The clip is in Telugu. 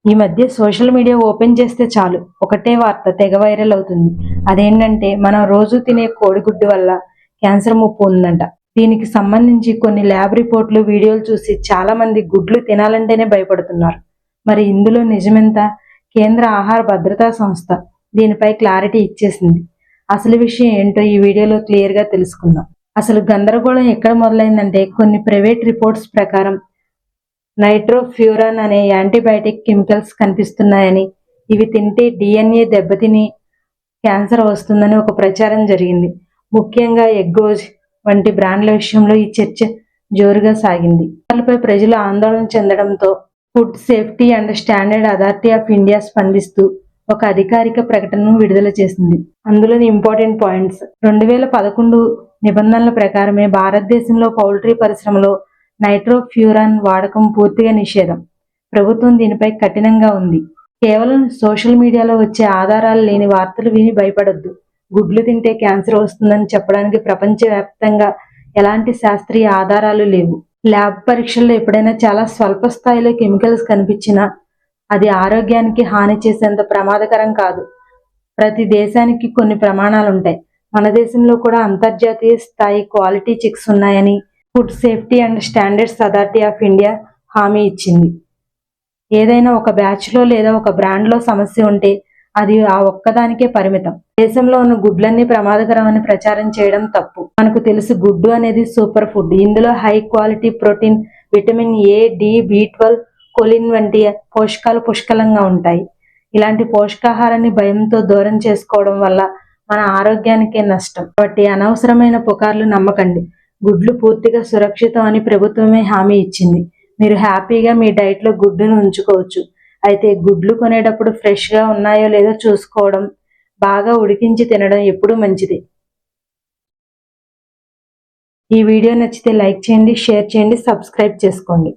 ఈ మధ్య సోషల్ మీడియా ఓపెన్ చేస్తే చాలు ఒకటే వార్త తెగ వైరల్ అవుతుంది. అదేంటంటే మనం రోజు తినే కోడిగుడ్డు వల్ల క్యాన్సర్ ముప్పు ఉందంట. దీనికి సంబంధించి కొన్ని ల్యాబ్ రిపోర్ట్లు, వీడియోలు చూసి చాలా మంది గుడ్లు తినాలంటేనే భయపడుతున్నారు. మరి ఇందులో నిజమెంత? కేంద్ర ఆహార భద్రతా సంస్థ దీనిపై క్లారిటీ ఇచ్చేసింది. అసలు విషయం ఏంటో ఈ వీడియోలో క్లియర్గా తెలుసుకుందాం. అసలు గందరగోళం ఎక్కడ మొదలైందంటే కొన్ని ప్రైవేట్ రిపోర్ట్స్ ప్రకారం నైట్రోఫ్యూరాన్ అనే యాంటీబయాటిక్ కెమికల్స్ కనిపిస్తున్నాయని, ఇవి తింటే డిఎన్ఏ దెబ్బతిని క్యాన్సర్ వస్తుందని ఒక ప్రచారం జరిగింది. ముఖ్యంగా ఎగ్గోజ్ వంటి బ్రాండ్ల విషయంలో ఈ చర్చ జోరుగా సాగింది. దానిపై ప్రజలు ఆందోళన చెందడంతో food safety and standard authority of India స్పందిస్తూ ఒక అధికారిక ప్రకటనను విడుదల చేసింది. అందులోని ఇంపార్టెంట్ పాయింట్స్: 2011 నిబంధనల ప్రకారమే భారతదేశంలో పౌల్ట్రీ పరిశ్రమలో నైట్రోఫ్యూరాన్ వాడకం పూర్తిగా నిషేధం. ప్రభుత్వం దీనిపై కఠినంగా ఉంది. కేవలం సోషల్ మీడియాలో వచ్చే ఆధారాలు లేని వార్తలు విని భయపడొద్దు. గుడ్లు తింటే క్యాన్సర్ వస్తుందని చెప్పడానికి ప్రపంచవ్యాప్తంగా ఎలాంటి శాస్త్రీయ ఆధారాలు లేవు. ల్యాబ్ పరీక్షల్లో ఎప్పుడైనా చాలా స్వల్ప స్థాయిలో కెమికల్స్ కనిపించినా అది ఆరోగ్యానికి హాని చేసేంత ప్రమాదకరం కాదు. ప్రతి దేశానికి కొన్ని ప్రమాణాలుంటాయి. మన దేశంలో కూడా అంతర్జాతీయ స్థాయి క్వాలిటీ చెక్స్ ఉన్నాయని food safety and standards authority of India హామీ ఇచ్చింది. ఏదైనా ఒక బ్యాచ్లో లేదా ఒక బ్రాండ్లో సమస్య ఉంటే అది ఆ ఒక్కదానికే పరిమితం. దేశంలో ఉన్న గుడ్లన్నీ ప్రమాదకరం అని ప్రచారం చేయడం తప్పు. మనకు తెలుసు, గుడ్డు అనేది సూపర్ ఫుడ్. ఇందులో high quality protein, vitamin A, D, బి12, కొలిన్ వంటి పోషకాలు పుష్కలంగా ఉంటాయి. ఇలాంటి పోషకాహారాన్ని భయంతో దూరం చేసుకోవడం వల్ల మన ఆరోగ్యానికే నష్టం. కాబట్టి అనవసరమైన పుకార్లు నమ్మకండి. గుడ్లు పూర్తిగా సురక్షితం అని ప్రభుత్వమే హామీ ఇచ్చింది. మీరు హ్యాపీగా మీ డైట్లో గుడ్డును ఉంచుకోవచ్చు. అయితే గుడ్లు కొనేటప్పుడు ఫ్రెష్గా ఉన్నాయో లేదో చూసుకోవడం, బాగా ఉడికించి తినడం ఎప్పుడూ మంచిది. ఈ వీడియో నచ్చితే లైక్ చేయండి, షేర్ చేయండి, సబ్స్క్రైబ్ చేసుకోండి.